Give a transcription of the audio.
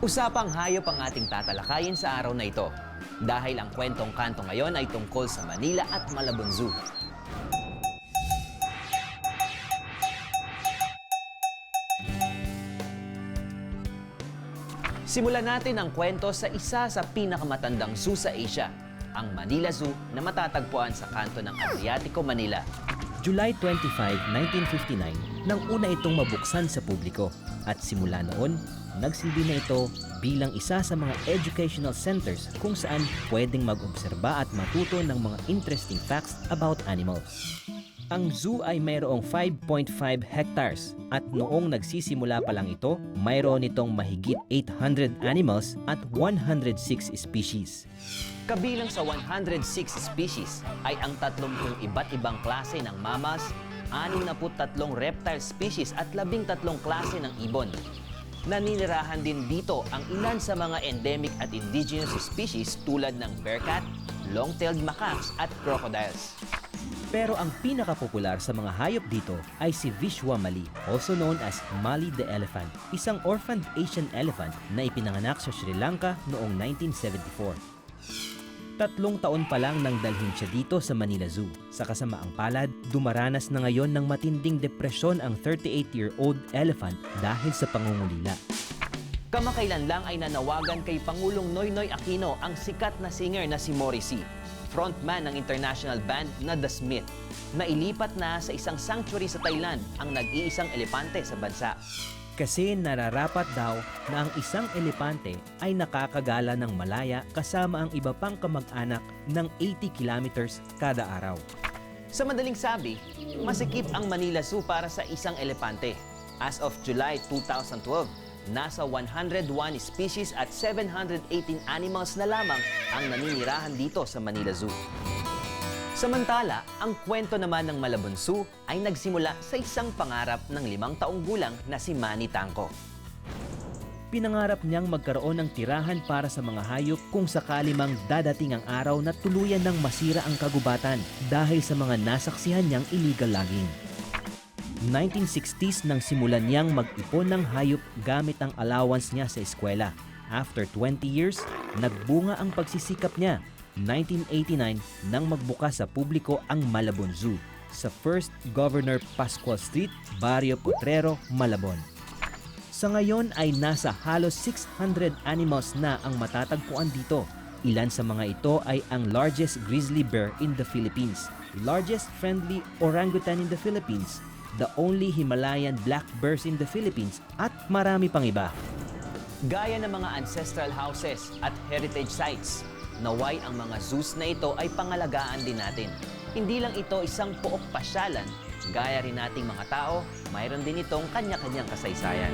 Usapang hayop ang ating tatalakayin sa araw na ito. Dahil ang kwentong kanto ngayon ay tungkol sa Manila at Malabon Zoo. Simulan natin ang kwento sa isa sa pinakamatandang zoo sa Asia, ang Manila Zoo na matatagpuan sa kanto ng Adriatico, Manila. July 25, 1959 nang una itong mabuksan sa publiko at simula noon, nagsilbi na ito bilang isa sa mga educational centers kung saan pwedeng mag-obserba at matuto ng mga interesting facts about animals. Ang zoo ay mayroong 5.5 hectares at noong nagsisimula pa lang ito, mayroon itong mahigit 800 animals at 106 species. Kabilang sa 106 species ay ang 30 iba't ibang klase ng mammals, 63 reptile species at 13 klase ng ibon. Naninirahan din dito ang ilan sa mga endemic at indigenous species tulad ng bearcat, long-tailed macaques at crocodiles. Pero ang pinakapopular sa mga hayop dito ay si Vishwa Mali, also known as Mali the Elephant, isang orphaned Asian elephant na ipinanganak sa Sri Lanka noong 1974. 3 taon pa lang nang dalhin siya dito sa Manila Zoo. Sa kasamaang palad, dumaranas na ngayon ng matinding depresyon ang 38-year-old elephant dahil sa pangungulila. Kamakailan lang ay nanawagan kay Pangulong Noynoy Aquino ang sikat na singer na si Morrissey, frontman ng international band na The Smith, na ilipat na sa isang sanctuary sa Thailand ang nag-iisang elepante sa bansa. Kasi nararapat daw na ang isang elepante ay nakakagala ng malaya kasama ang iba pang kamag-anak ng 80 kilometers kada araw. Sa madaling sabi, masikip ang Manila Zoo para sa isang elepante. As of July 2012, nasa 101 species at 718 animals na lamang ang naninirahan dito sa Manila Zoo. Samantala, ang kwento naman ng Malabon Zoo ay nagsimula sa isang pangarap ng 5 taong gulang na si Manny Tangco. Pinangarap niyang magkaroon ng tirahan para sa mga hayop kung sakali mang dadating ang araw na tuluyan ng masira ang kagubatan dahil sa mga nasaksihan niyang illegal logging. 1960s nang simulan niyang mag-ipon ng hayop gamit ang allowance niya sa eskwela. After 20 years, nagbunga ang pagsisikap niya. 1989 nang magbukas sa publiko ang Malabon Zoo sa First Governor Pascual Street, Barrio Potrero, Malabon. Sa ngayon ay nasa halos 600 animals na ang matatagpuan dito. Ilan sa mga ito ay ang largest grizzly bear in the Philippines, largest friendly orangutan in the Philippines, the only Himalayan black bears in the Philippines at marami pang iba. Gaya ng mga ancestral houses at heritage sites, naway ang mga zoos na ito ay pangalagaan din natin. Hindi lang ito isang pook pasyalan, gaya rin nating mga tao, mayroon din itong kanya-kanyang kasaysayan.